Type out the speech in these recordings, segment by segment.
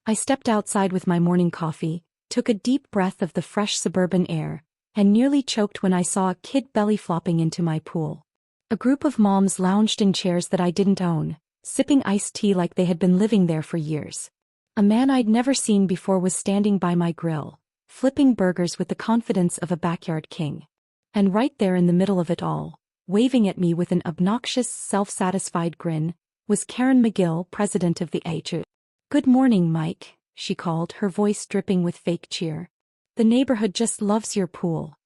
I stepped outside with my morning coffee, took a deep breath of the fresh suburban air, and nearly choked when I saw a kid belly flopping into my pool. A group of moms lounged in chairs that I didn't own, sipping iced tea like they had been living there for years. A man I'd never seen before was standing by my grill, flipping burgers with the confidence of a backyard king. And right there in the middle of it all, waving at me with an obnoxious, self-satisfied grin, was Karen McGill, president of the HOA. "Good morning, Mike," she called, her voice dripping with fake cheer. "The neighborhood just loves your pool."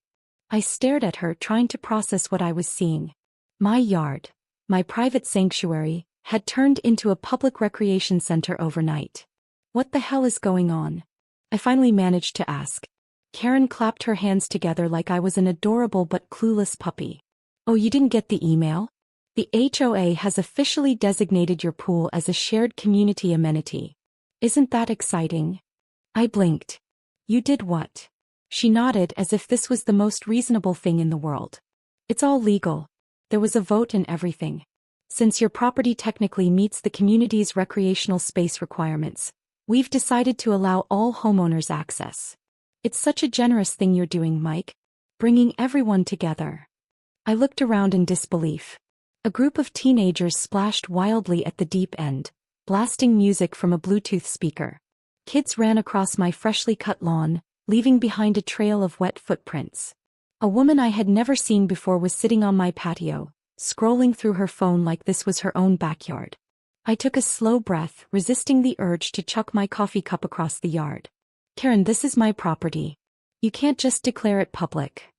I stared at her, trying to process what I was seeing. My yard, my private sanctuary, had turned into a public recreation center overnight. What the hell is going on? I finally managed to ask. Karen clapped her hands together like I was an adorable but clueless puppy. "Oh, you didn't get the email? The HOA has officially designated your pool as a shared community amenity. Isn't that exciting?" I blinked. "You did what?" She nodded as if this was the most reasonable thing in the world. "It's all legal. There was a vote and everything. Since your property technically meets the community's recreational space requirements, we've decided to allow all homeowners access. It's such a generous thing you're doing, Mike. Bringing everyone together." I looked around in disbelief. A group of teenagers splashed wildly at the deep end, blasting music from a Bluetooth speaker. Kids ran across my freshly cut lawn, leaving behind a trail of wet footprints. A woman I had never seen before was sitting on my patio, scrolling through her phone like this was her own backyard. I took a slow breath, resisting the urge to chuck my coffee cup across the yard. "Karen, this is my property. You can't just declare it public."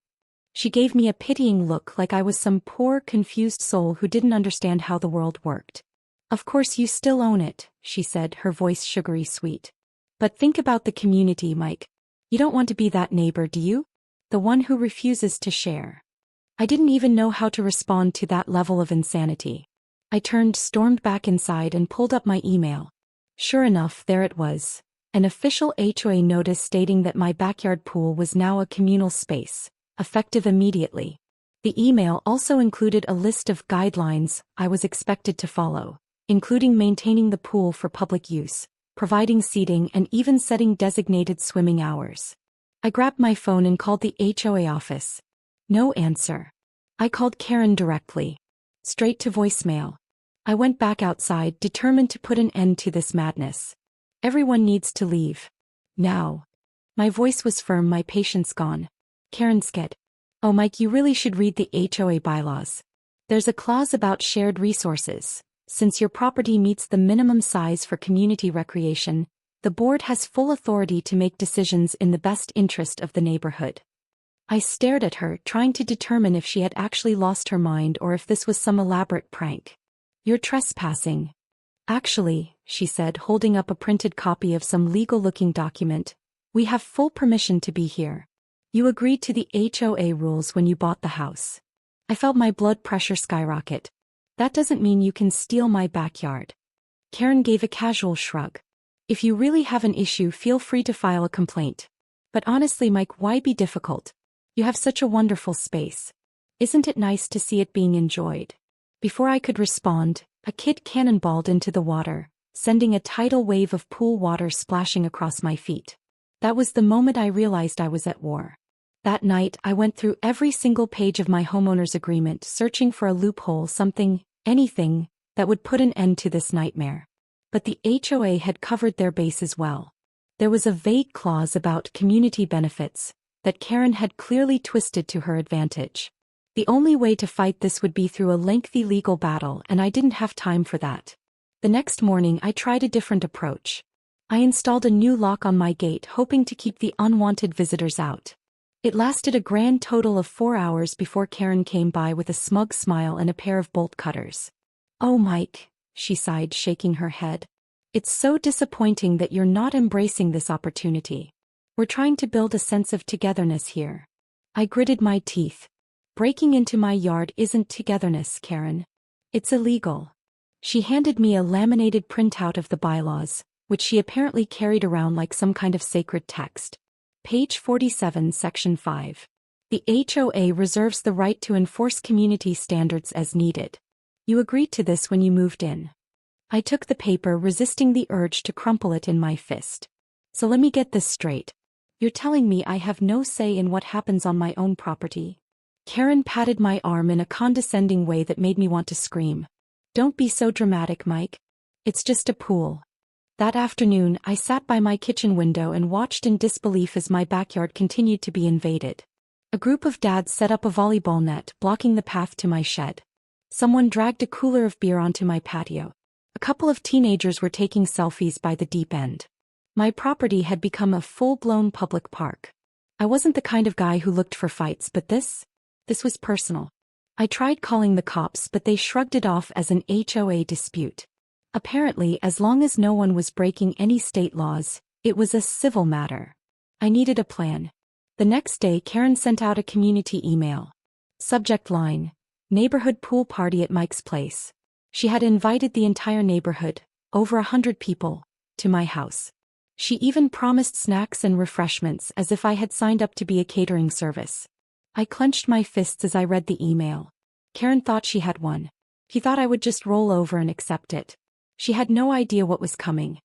She gave me a pitying look like I was some poor, confused soul who didn't understand how the world worked. "Of course you still own it," she said, her voice sugary sweet. "But think about the community, Mike. You don't want to be that neighbor, do you? The one who refuses to share." I didn't even know how to respond to that level of insanity. I stormed back inside and pulled up my email. Sure enough, there it was. An official HOA notice stating that my backyard pool was now a communal space, effective immediately. The email also included a list of guidelines I was expected to follow, including maintaining the pool for public use, providing seating, and even setting designated swimming hours. I grabbed my phone and called the HOA office. No answer. I called Karen directly. Straight to voicemail. I went back outside, determined to put an end to this madness. "Everyone needs to leave. Now." My voice was firm, my patience gone. Karen said, "Oh, Mike, you really should read the HOA bylaws. There's a clause about shared resources. Since your property meets the minimum size for community recreation, the board has full authority to make decisions in the best interest of the neighborhood." I stared at her, trying to determine if she had actually lost her mind or if this was some elaborate prank. "You're trespassing." "Actually," she said, holding up a printed copy of some legal-looking document, "we have full permission to be here. You agreed to the HOA rules when you bought the house." I felt my blood pressure skyrocket. "That doesn't mean you can steal my backyard." Karen gave a casual shrug. "If you really have an issue, feel free to file a complaint. But honestly, Mike, why be difficult? You have such a wonderful space. Isn't it nice to see it being enjoyed?" Before I could respond, a kid cannonballed into the water, sending a tidal wave of pool water splashing across my feet. That was the moment I realized I was at war. That night, I went through every single page of my homeowner's agreement, searching for a loophole, something, anything, that would put an end to this nightmare. But the HOA had covered their bases well. There was a vague clause about community benefits that Karen had clearly twisted to her advantage. The only way to fight this would be through a lengthy legal battle, and I didn't have time for that. The next morning, I tried a different approach. I installed a new lock on my gate, hoping to keep the unwanted visitors out. It lasted a grand total of 4 hours before Karen came by with a smug smile and a pair of bolt cutters. "Oh, Mike," she sighed, shaking her head. "It's so disappointing that you're not embracing this opportunity. We're trying to build a sense of togetherness here." I gritted my teeth. "Breaking into my yard isn't togetherness, Karen. It's illegal." She handed me a laminated printout of the bylaws, which she apparently carried around like some kind of sacred text. Page 47, Section 5. "The HOA reserves the right to enforce community standards as needed. You agreed to this when you moved in." I took the paper, resisting the urge to crumple it in my fist. So let me get this straight. You're telling me I have no say in what happens on my own property? Karen patted my arm in a condescending way that made me want to scream. Don't be so dramatic, Mike. It's just a pool. That afternoon, I sat by my kitchen window and watched in disbelief as my backyard continued to be invaded. A group of dads set up a volleyball net, blocking the path to my shed. Someone dragged a cooler of beer onto my patio. A couple of teenagers were taking selfies by the deep end. My property had become a full-blown public park. I wasn't the kind of guy who looked for fights, but this was personal. I tried calling the cops, but they shrugged it off as an HOA dispute. Apparently, as long as no one was breaking any state laws, it was a civil matter. I needed a plan. The next day, Karen sent out a community email. Subject line: Neighborhood pool party at Mike's place. She had invited the entire neighborhood, over 100 people, to my house. She even promised snacks and refreshments as if I had signed up to be a catering service. I clenched my fists as I read the email. Karen thought she had won. He thought I would just roll over and accept it. She had no idea what was coming.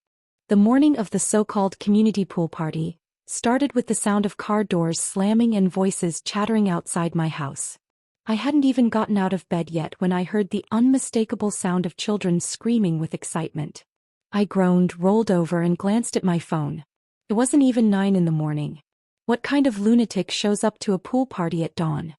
The morning of the so-called community pool party started with the sound of car doors slamming and voices chattering outside my house. I hadn't even gotten out of bed yet when I heard the unmistakable sound of children screaming with excitement. I groaned, rolled over, and glanced at my phone. It wasn't even 9 in the morning. What kind of lunatic shows up to a pool party at dawn?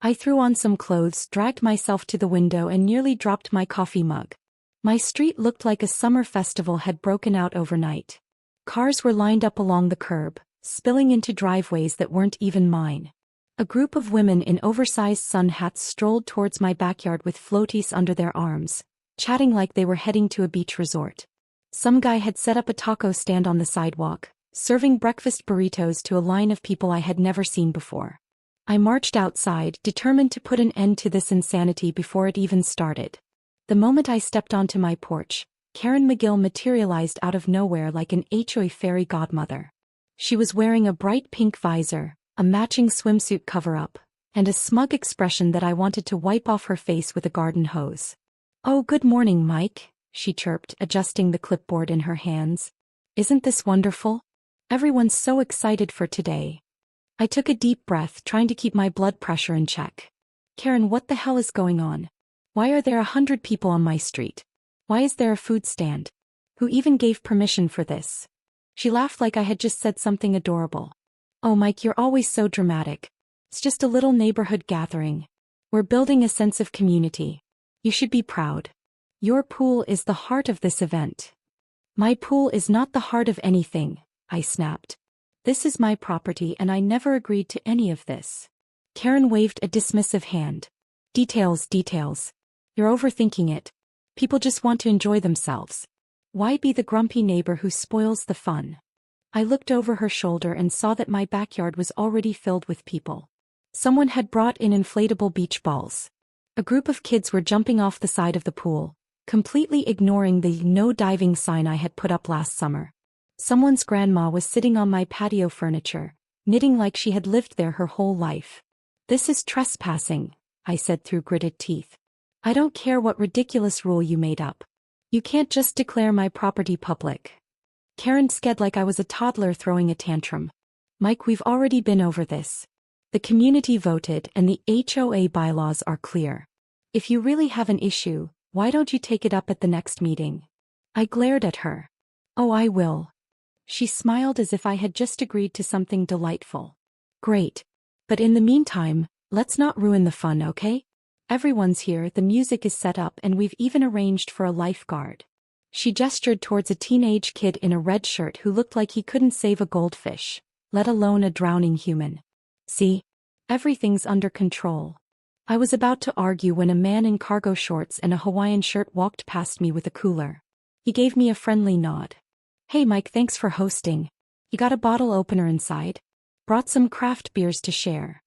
I threw on some clothes, dragged myself to the window, and nearly dropped my coffee mug. My street looked like a summer festival had broken out overnight. Cars were lined up along the curb, spilling into driveways that weren't even mine. A group of women in oversized sun hats strolled towards my backyard with floaties under their arms, chatting like they were heading to a beach resort. Some guy had set up a taco stand on the sidewalk, serving breakfast burritos to a line of people I had never seen before. I marched outside, determined to put an end to this insanity before it even started. The moment I stepped onto my porch, Karen McGill materialized out of nowhere like an HOA fairy godmother. She was wearing a bright pink visor, a matching swimsuit cover-up, and a smug expression that I wanted to wipe off her face with a garden hose. "Oh, good morning, Mike," she chirped, adjusting the clipboard in her hands. "Isn't this wonderful? Everyone's so excited for today." I took a deep breath, trying to keep my blood pressure in check. "Karen, what the hell is going on? Why are there 100 people on my street? Why is there a food stand? Who even gave permission for this?" She laughed like I had just said something adorable. "Oh, Mike, you're always so dramatic. It's just a little neighborhood gathering. We're building a sense of community. You should be proud. Your pool is the heart of this event." "My pool is not the heart of anything," I snapped. "This is my property and I never agreed to any of this." Karen waved a dismissive hand. Details. You're overthinking it. People just want to enjoy themselves. Why be the grumpy neighbor who spoils the fun?" I looked over her shoulder and saw that my backyard was already filled with people. Someone had brought in inflatable beach balls. A group of kids were jumping off the side of the pool, completely ignoring the no diving sign I had put up last summer. Someone's grandma was sitting on my patio furniture, knitting like she had lived there her whole life. "This is trespassing," I said through gritted teeth. "I don't care what ridiculous rule you made up. You can't just declare my property public." Karen sked like I was a toddler throwing a tantrum. "Mike, we've already been over this. The community voted and the HOA bylaws are clear. If you really have an issue, why don't you take it up at the next meeting?" I glared at her. "Oh, I will." She smiled as if I had just agreed to something delightful. "Great. But in the meantime, let's not ruin the fun, okay? Everyone's here, the music is set up, and we've even arranged for a lifeguard." She gestured towards a teenage kid in a red shirt who looked like he couldn't save a goldfish, let alone a drowning human. "See? Everything's under control." I was about to argue when a man in cargo shorts and a Hawaiian shirt walked past me with a cooler. He gave me a friendly nod. "Hey Mike, thanks for hosting. You got a bottle opener inside? Brought some craft beers to share."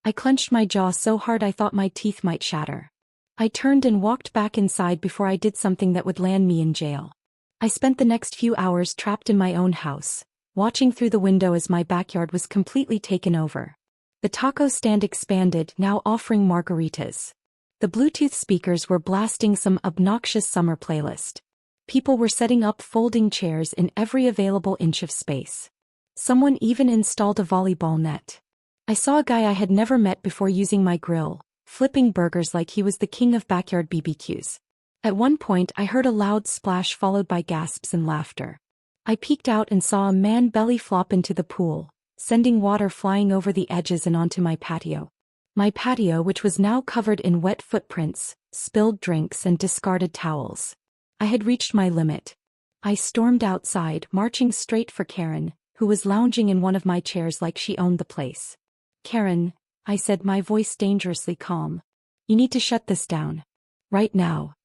I clenched my jaw so hard I thought my teeth might shatter. I turned and walked back inside before I did something that would land me in jail. I spent the next few hours trapped in my own house, watching through the window as my backyard was completely taken over. The taco stand expanded, now offering margaritas. The Bluetooth speakers were blasting some obnoxious summer playlist. People were setting up folding chairs in every available inch of space. Someone even installed a volleyball net. I saw a guy I had never met before using my grill, flipping burgers like he was the king of backyard BBQs. At one point I heard a loud splash followed by gasps and laughter. I peeked out and saw a man belly flop into the pool, sending water flying over the edges and onto my patio. My patio, which was now covered in wet footprints, spilled drinks and discarded towels. I had reached my limit. I stormed outside, marching straight for Karen, who was lounging in one of my chairs like she owned the place. "Karen," I said, my voice dangerously calm. "You need to shut this down. Right now."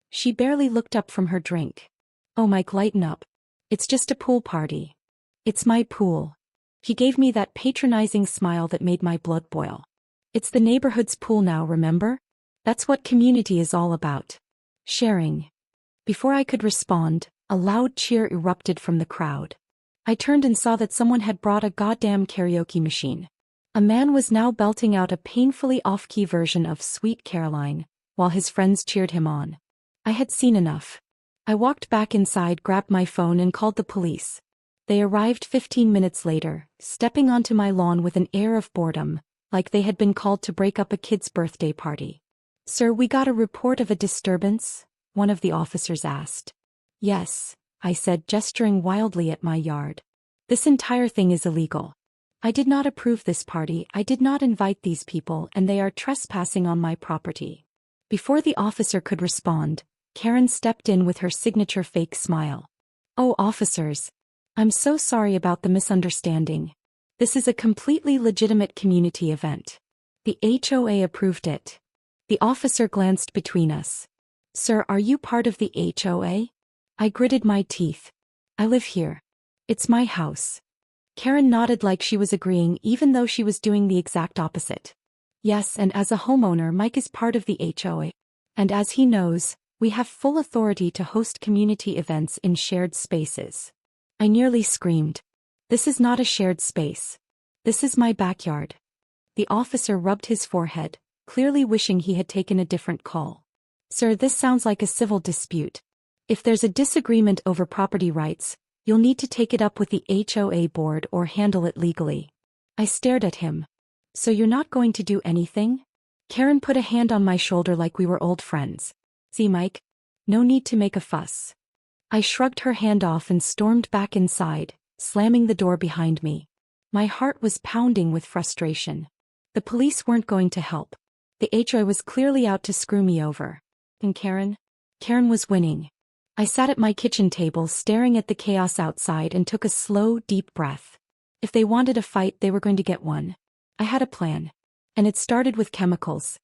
She barely looked up from her drink. "Oh, Mike, lighten up. It's just a pool party." "It's my pool." He gave me that patronizing smile that made my blood boil. "It's the neighborhood's pool now, remember? That's what community is all about. Sharing." Before I could respond, a loud cheer erupted from the crowd. I turned and saw that someone had brought a goddamn karaoke machine. A man was now belting out a painfully off-key version of Sweet Caroline, while his friends cheered him on. I had seen enough. I walked back inside, grabbed my phone and called the police. They arrived 15 minutes later, stepping onto my lawn with an air of boredom, like they had been called to break up a kid's birthday party. "Sir, we got a report of a disturbance?" one of the officers asked. "Yes," I said, gesturing wildly at my yard. "This entire thing is illegal. I did not approve this party, I did not invite these people, and they are trespassing on my property." Before the officer could respond, Karen stepped in with her signature fake smile. "Oh, officers. I'm so sorry about the misunderstanding. This is a completely legitimate community event. The HOA approved it." The officer glanced between us. "Sir, are you part of the HOA?" I gritted my teeth. "I live here. It's my house." Karen nodded like she was agreeing, even though she was doing the exact opposite. "Yes, and as a homeowner, Mike is part of the HOA. And as he knows, we have full authority to host community events in shared spaces." I nearly screamed. "This is not a shared space. This is my backyard." The officer rubbed his forehead, clearly wishing he had taken a different call. "Sir, this sounds like a civil dispute. If there's a disagreement over property rights, you'll need to take it up with the HOA board or handle it legally." I stared at him. "So you're not going to do anything?" Karen put a hand on my shoulder like we were old friends. "See, Mike? No need to make a fuss." I shrugged her hand off and stormed back inside, slamming the door behind me. My heart was pounding with frustration. The police weren't going to help. The HOA was clearly out to screw me over. And Karen? Karen was winning. I sat at my kitchen table staring at the chaos outside and took a slow, deep breath. If they wanted a fight, they were going to get one. I had a plan. And it started with chemicals.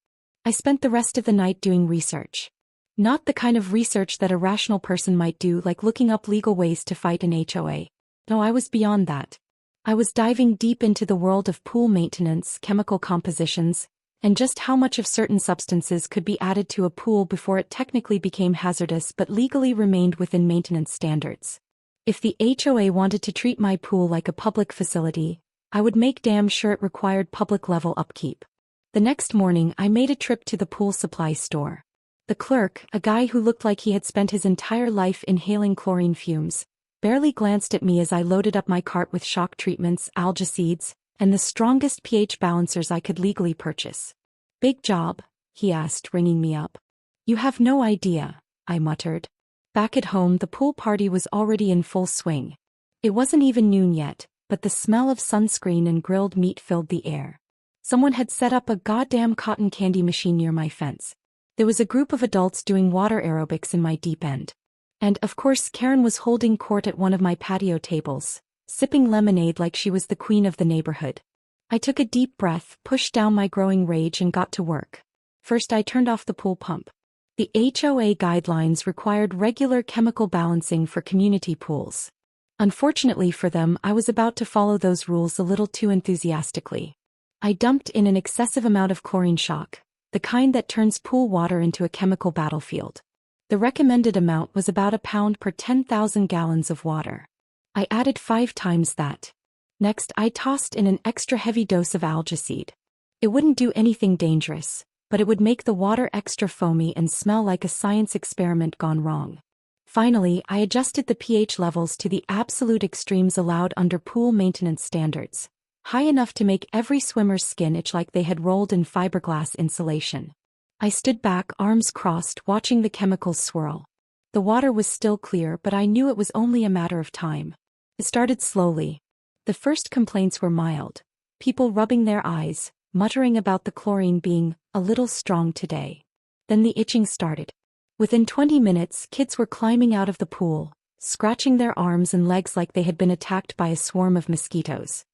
I spent the rest of the night doing research. Not the kind of research that a rational person might do, like looking up legal ways to fight an HOA. No, I was beyond that. I was diving deep into the world of pool maintenance, chemical compositions, and just how much of certain substances could be added to a pool before it technically became hazardous but legally remained within maintenance standards. If the HOA wanted to treat my pool like a public facility, I would make damn sure it required public-level upkeep. The next morning, I made a trip to the pool supply store. The clerk, a guy who looked like he had spent his entire life inhaling chlorine fumes, barely glanced at me as I loaded up my cart with shock treatments, algacides, and the strongest pH balancers I could legally purchase. "Big job?" he asked, ringing me up. "You have no idea," I muttered. Back at home, the pool party was already in full swing. It wasn't even noon yet, but the smell of sunscreen and grilled meat filled the air. Someone had set up a goddamn cotton candy machine near my fence. There was a group of adults doing water aerobics in my deep end. And, of course, Karen was holding court at one of my patio tables, sipping lemonade like she was the queen of the neighborhood. I took a deep breath, pushed down my growing rage and got to work. First, I turned off the pool pump. The HOA guidelines required regular chemical balancing for community pools. Unfortunately for them, I was about to follow those rules a little too enthusiastically. I dumped in an excessive amount of chlorine shock, the kind that turns pool water into a chemical battlefield. The recommended amount was about a pound per 10,000 gallons of water. I added 5 times that. Next, I tossed in an extra heavy dose of algicide. It wouldn't do anything dangerous, but it would make the water extra foamy and smell like a science experiment gone wrong. Finally, I adjusted the pH levels to the absolute extremes allowed under pool maintenance standards, high enough to make every swimmer's skin itch like they had rolled in fiberglass insulation. I stood back, arms crossed, watching the chemicals swirl. The water was still clear, but I knew it was only a matter of time. It started slowly. The first complaints were mild. People rubbing their eyes, muttering about the chlorine being a little strong today. Then the itching started. Within 20 minutes, kids were climbing out of the pool, scratching their arms and legs like they had been attacked by a swarm of mosquitoes.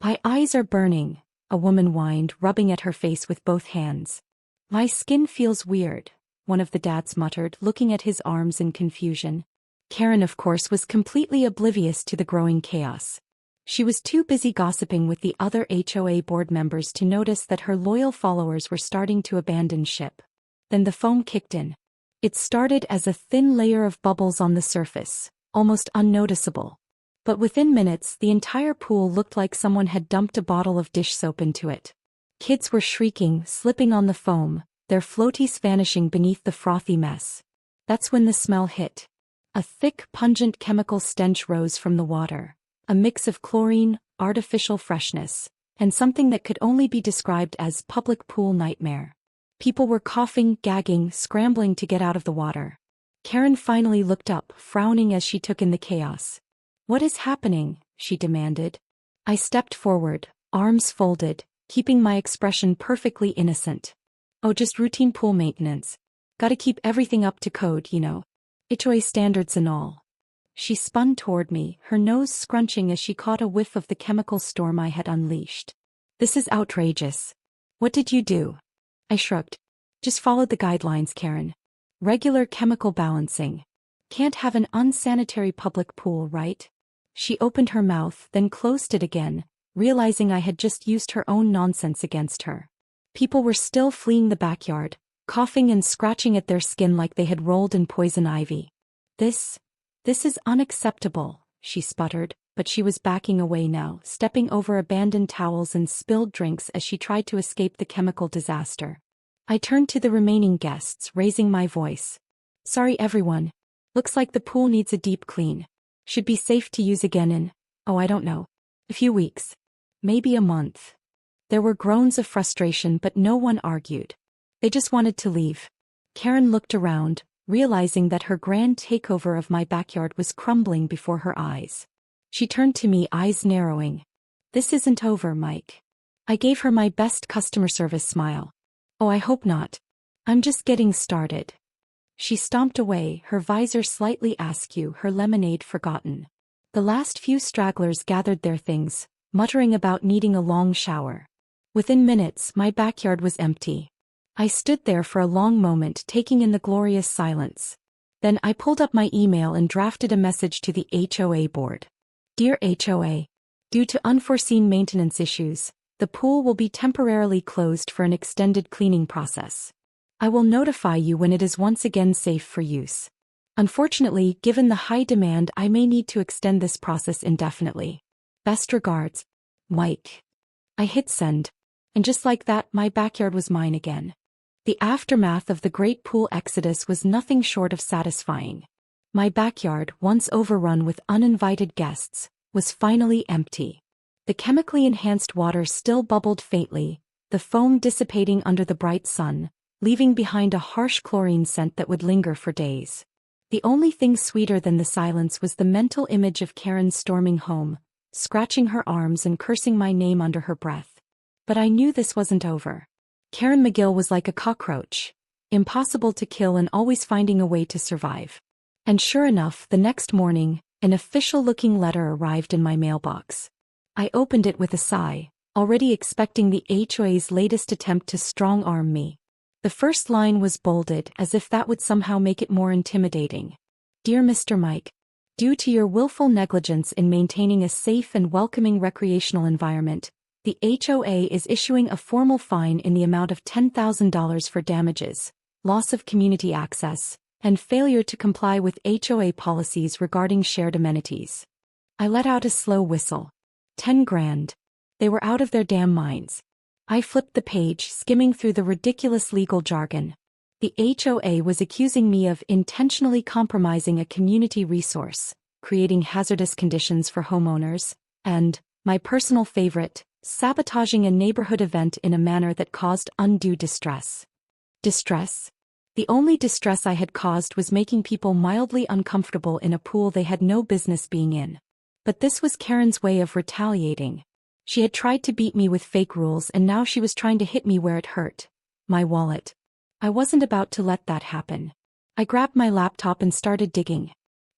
"My eyes are burning," a woman whined, rubbing at her face with both hands. "My skin feels weird," one of the dads muttered, looking at his arms in confusion. Karen, of course, was completely oblivious to the growing chaos. She was too busy gossiping with the other HOA board members to notice that her loyal followers were starting to abandon ship. Then the foam kicked in. It started as a thin layer of bubbles on the surface, almost unnoticeable. But within minutes, the entire pool looked like someone had dumped a bottle of dish soap into it. Kids were shrieking, slipping on the foam, their floaties vanishing beneath the frothy mess. That's when the smell hit. A thick, pungent chemical stench rose from the water, a mix of chlorine, artificial freshness, and something that could only be described as public pool nightmare. People were coughing, gagging, scrambling to get out of the water. Karen finally looked up, frowning as she took in the chaos. "What is happening?" she demanded. I stepped forward, arms folded, keeping my expression perfectly innocent. "Oh, just routine pool maintenance. Gotta keep everything up to code, you know. HOA standards and all." She spun toward me, her nose scrunching as she caught a whiff of the chemical storm I had unleashed. "This is outrageous. What did you do?" I shrugged. "Just followed the guidelines, Karen. Regular chemical balancing. Can't have an unsanitary public pool, right?" She opened her mouth, then closed it again, realizing I had just used her own nonsense against her. People were still fleeing the backyard, coughing and scratching at their skin like they had rolled in poison ivy. This is unacceptable," she sputtered, but she was backing away now, stepping over abandoned towels and spilled drinks as she tried to escape the chemical disaster. I turned to the remaining guests, raising my voice. "Sorry everyone. Looks like the pool needs a deep clean. Should be safe to use again in, I don't know, a few weeks. Maybe a month." There were groans of frustration, but no one argued. They just wanted to leave. Karen looked around, realizing that her grand takeover of my backyard was crumbling before her eyes. She turned to me, eyes narrowing. "This isn't over, Mike." I gave her my best customer service smile. "Oh, I hope not. I'm just getting started." She stomped away, her visor slightly askew, her lemonade forgotten. The last few stragglers gathered their things, muttering about needing a long shower. Within minutes, my backyard was empty. I stood there for a long moment, taking in the glorious silence. Then I pulled up my email and drafted a message to the HOA board. "Dear HOA, due to unforeseen maintenance issues, the pool will be temporarily closed for an extended cleaning process. I will notify you when it is once again safe for use. Unfortunately, given the high demand, I may need to extend this process indefinitely. Best regards, Mike." I hit send, and just like that, my backyard was mine again. The aftermath of the great pool exodus was nothing short of satisfying. My backyard, once overrun with uninvited guests, was finally empty. The chemically enhanced water still bubbled faintly, the foam dissipating under the bright sun, leaving behind a harsh chlorine scent that would linger for days. The only thing sweeter than the silence was the mental image of Karen storming home, scratching her arms and cursing my name under her breath. But I knew this wasn't over. Karen McGill was like a cockroach, impossible to kill and always finding a way to survive. And sure enough, the next morning, an official-looking letter arrived in my mailbox. I opened it with a sigh, already expecting the HOA's latest attempt to strong-arm me. The first line was bolded, as if that would somehow make it more intimidating. "Dear Mr. Mike, due to your willful negligence in maintaining a safe and welcoming recreational environment, the HOA is issuing a formal fine in the amount of $10,000 for damages, loss of community access, and failure to comply with HOA policies regarding shared amenities." I let out a slow whistle. 10 grand. They were out of their damn minds. I flipped the page, skimming through the ridiculous legal jargon. The HOA was accusing me of intentionally compromising a community resource, creating hazardous conditions for homeowners, and, my personal favorite, sabotaging a neighborhood event in a manner that caused undue distress. Distress? The only distress I had caused was making people mildly uncomfortable in a pool they had no business being in. But this was Karen's way of retaliating. She had tried to beat me with fake rules and now she was trying to hit me where it hurt. My wallet. I wasn't about to let that happen. I grabbed my laptop and started digging.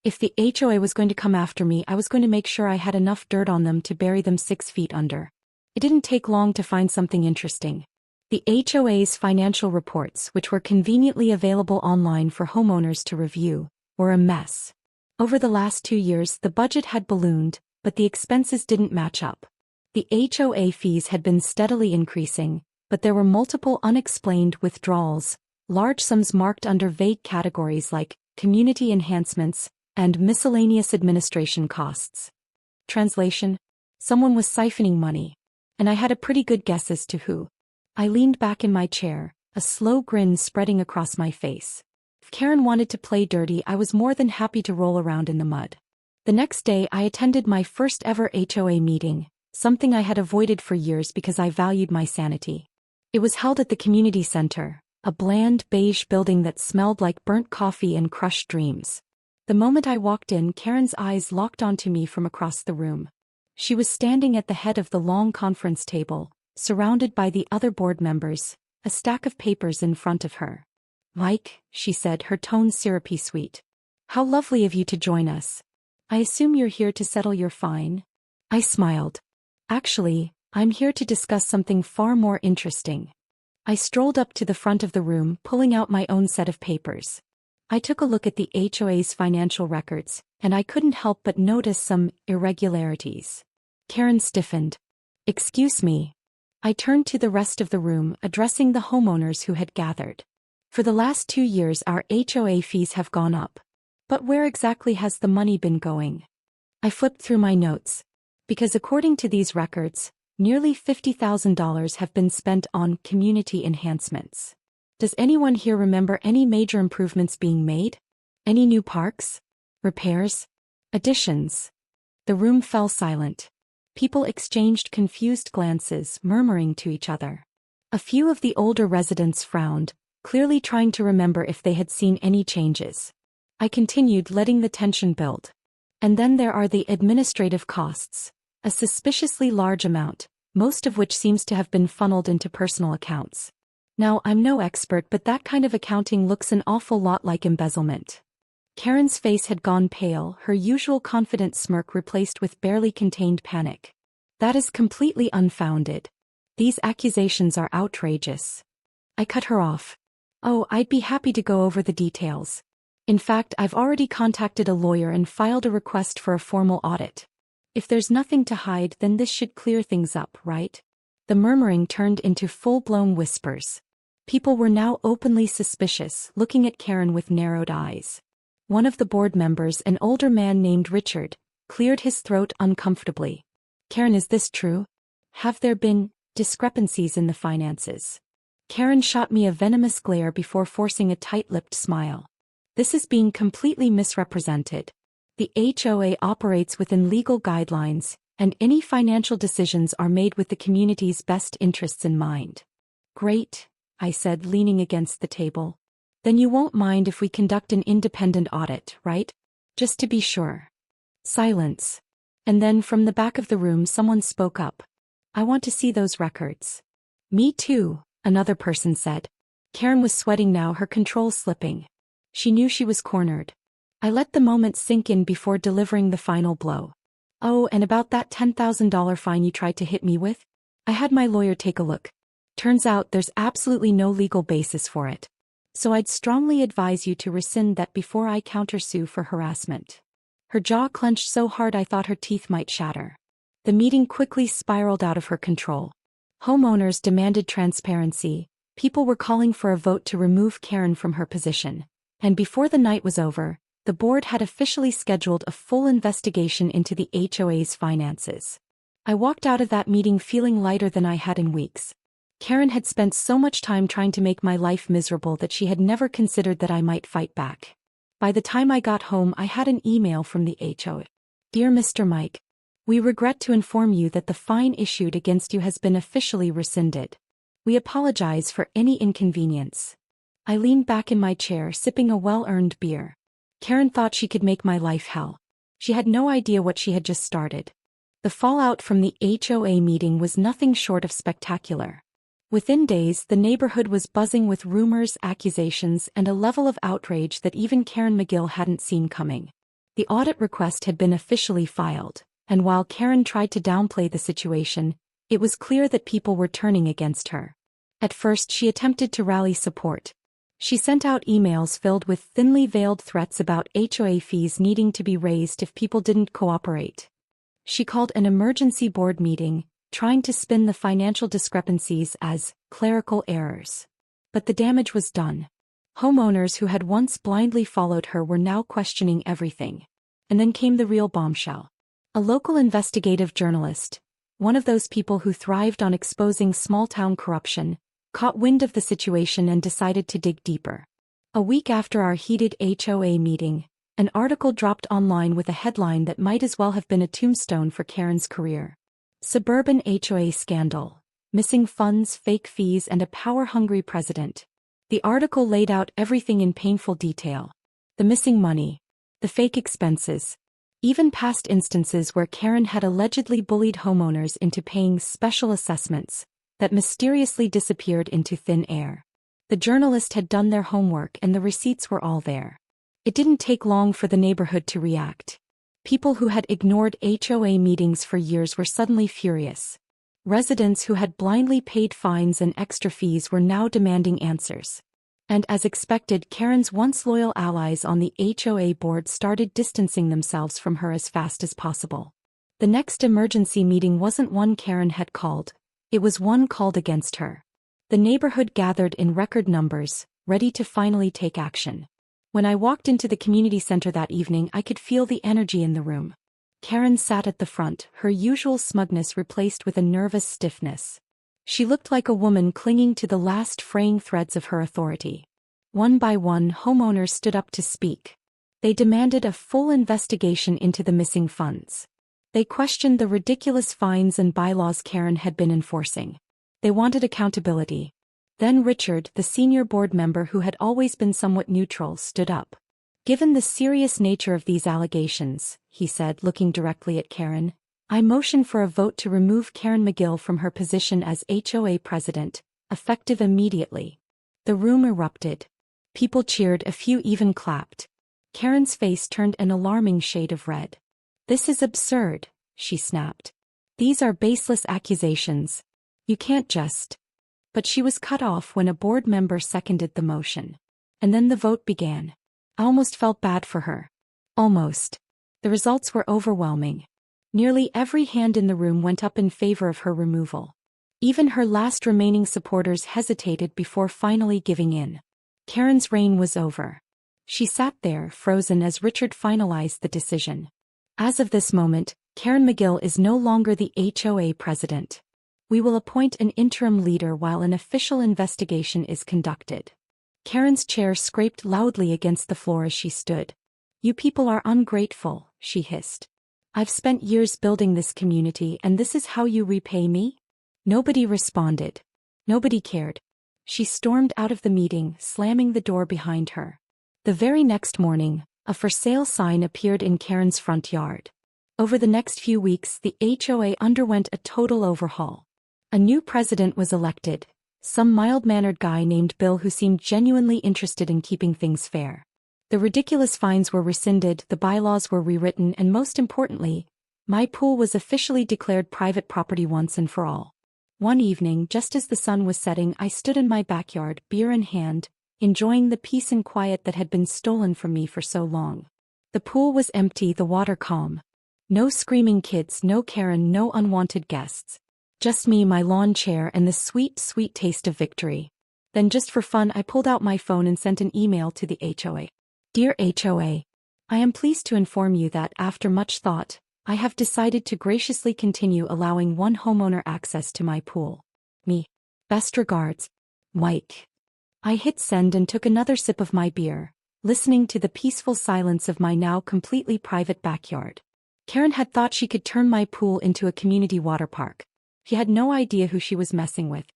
If the HOA was going to come after me, I was going to make sure I had enough dirt on them to bury them 6 feet under. It didn't take long to find something interesting. The HOA's financial reports, which were conveniently available online for homeowners to review, were a mess. Over the last 2 years, the budget had ballooned, but the expenses didn't match up. The HOA fees had been steadily increasing, but there were multiple unexplained withdrawals, large sums marked under vague categories like community enhancements and miscellaneous administration costs. Translation: someone was siphoning money. And I had a pretty good guess as to who. I leaned back in my chair, a slow grin spreading across my face. If Karen wanted to play dirty, I was more than happy to roll around in the mud. The next day I attended my first ever HOA meeting, something I had avoided for years because I valued my sanity. It was held at the community center, a bland beige building that smelled like burnt coffee and crushed dreams. The moment I walked in, Karen's eyes locked onto me from across the room. She was standing at the head of the long conference table, surrounded by the other board members, a stack of papers in front of her. "Mike," she said, her tone syrupy sweet. "How lovely of you to join us. I assume you're here to settle your fine?" I smiled. "Actually, I'm here to discuss something far more interesting." I strolled up to the front of the room, pulling out my own set of papers. I took a look at the HOA's financial records, and I couldn't help but notice some irregularities. Karen stiffened. "Excuse me." I turned to the rest of the room, addressing the homeowners who had gathered. "For the last 2 years our HOA fees have gone up. But where exactly has the money been going?" I flipped through my notes. Because according to these records, nearly $50,000 have been spent on community enhancements. Does anyone here remember any major improvements being made? Any new parks? Repairs? Additions? The room fell silent. People exchanged confused glances, murmuring to each other. A few of the older residents frowned, clearly trying to remember if they had seen any changes. I continued, letting the tension build. And then there are the administrative costs, a suspiciously large amount, most of which seems to have been funneled into personal accounts. Now, I'm no expert, but that kind of accounting looks an awful lot like embezzlement. Karen's face had gone pale, her usual confident smirk replaced with barely contained panic. "That is completely unfounded. These accusations are outrageous." I cut her off. "Oh, I'd be happy to go over the details. In fact, I've already contacted a lawyer and filed a request for a formal audit. If there's nothing to hide, then this should clear things up, right?" The murmuring turned into full-blown whispers. People were now openly suspicious, looking at Karen with narrowed eyes. One of the board members, an older man named Richard, cleared his throat uncomfortably. "Karen, is this true? Have there been discrepancies in the finances?" Karen shot me a venomous glare before forcing a tight-lipped smile. "This is being completely misrepresented. The HOA operates within legal guidelines, and any financial decisions are made with the community's best interests in mind." "Great," I said, leaning against the table. "Then you won't mind if we conduct an independent audit, right? Just to be sure." Silence. And then from the back of the room someone spoke up. "I want to see those records." "Me too," another person said. Karen was sweating now, her control slipping. She knew she was cornered. I let the moment sink in before delivering the final blow. "Oh, and about that $10,000 fine you tried to hit me with? I had my lawyer take a look. Turns out there's absolutely no legal basis for it. So I'd strongly advise you to rescind that before I countersue for harassment." Her jaw clenched so hard I thought her teeth might shatter. The meeting quickly spiraled out of her control. Homeowners demanded transparency, people were calling for a vote to remove Karen from her position, and before the night was over, the board had officially scheduled a full investigation into the HOA's finances. I walked out of that meeting feeling lighter than I had in weeks. Karen had spent so much time trying to make my life miserable that she had never considered that I might fight back. By the time I got home, I had an email from the HOA. Dear Mr. Mike, we regret to inform you that the fine issued against you has been officially rescinded. We apologize for any inconvenience. I leaned back in my chair, sipping a well-earned beer. Karen thought she could make my life hell. She had no idea what she had just started. The fallout from the HOA meeting was nothing short of spectacular. Within days, the neighborhood was buzzing with rumors, accusations, and a level of outrage that even Karen McGill hadn't seen coming. The audit request had been officially filed, and while Karen tried to downplay the situation, it was clear that people were turning against her. At first, she attempted to rally support. She sent out emails filled with thinly veiled threats about HOA fees needing to be raised if people didn't cooperate. She called an emergency board meeting, trying to spin the financial discrepancies as clerical errors. But the damage was done. Homeowners who had once blindly followed her were now questioning everything. And then came the real bombshell. A local investigative journalist, one of those people who thrived on exposing small-town corruption, caught wind of the situation and decided to dig deeper. A week after our heated HOA meeting, an article dropped online with a headline that might as well have been a tombstone for Karen's career. Suburban HOA scandal, missing funds, fake fees, and a power-hungry president. The article laid out everything in painful detail. The missing money, the fake expenses, even past instances where Karen had allegedly bullied homeowners into paying special assessments that mysteriously disappeared into thin air. The journalist had done their homework and the receipts were all there. It didn't take long for the neighborhood to react. People who had ignored HOA meetings for years were suddenly furious. Residents who had blindly paid fines and extra fees were now demanding answers. And as expected, Karen's once loyal allies on the HOA board started distancing themselves from her as fast as possible. The next emergency meeting wasn't one Karen had called, it was one called against her. The neighborhood gathered in record numbers, ready to finally take action. When I walked into the community center that evening, I could feel the energy in the room. Karen sat at the front, her usual smugness replaced with a nervous stiffness. She looked like a woman clinging to the last fraying threads of her authority. One by one, homeowners stood up to speak. They demanded a full investigation into the missing funds. They questioned the ridiculous fines and bylaws Karen had been enforcing. They wanted accountability. Then Richard, the senior board member who had always been somewhat neutral, stood up. Given the serious nature of these allegations, he said, looking directly at Karen, I motion for a vote to remove Karen McGill from her position as HOA president, effective immediately. The room erupted. People cheered, a few even clapped. Karen's face turned an alarming shade of red. This is absurd, she snapped. These are baseless accusations. You can't just... But she was cut off when a board member seconded the motion. And then the vote began. I almost felt bad for her. Almost. The results were overwhelming. Nearly every hand in the room went up in favor of her removal. Even her last remaining supporters hesitated before finally giving in. Karen's reign was over. She sat there, frozen, as Richard finalized the decision. As of this moment, Karen McGill is no longer the HOA president. We will appoint an interim leader while an official investigation is conducted. Karen's chair scraped loudly against the floor as she stood. You people are ungrateful, she hissed. I've spent years building this community and this is how you repay me? Nobody responded. Nobody cared. She stormed out of the meeting, slamming the door behind her. The very next morning, a for sale sign appeared in Karen's front yard. Over the next few weeks, the HOA underwent a total overhaul. A new president was elected, some mild-mannered guy named Bill who seemed genuinely interested in keeping things fair. The ridiculous fines were rescinded, the bylaws were rewritten, and most importantly, my pool was officially declared private property once and for all. One evening, just as the sun was setting, I stood in my backyard, beer in hand, enjoying the peace and quiet that had been stolen from me for so long. The pool was empty, the water calm. No screaming kids, no Karen, no unwanted guests. Just me, my lawn chair, and the sweet, sweet taste of victory. Then just for fun, I pulled out my phone and sent an email to the HOA. Dear HOA, I am pleased to inform you that, after much thought, I have decided to graciously continue allowing one homeowner access to my pool. Me. Best regards, Mike. I hit send and took another sip of my beer, listening to the peaceful silence of my now completely private backyard. Karen had thought she could turn my pool into a community water park. She had no idea who she was messing with,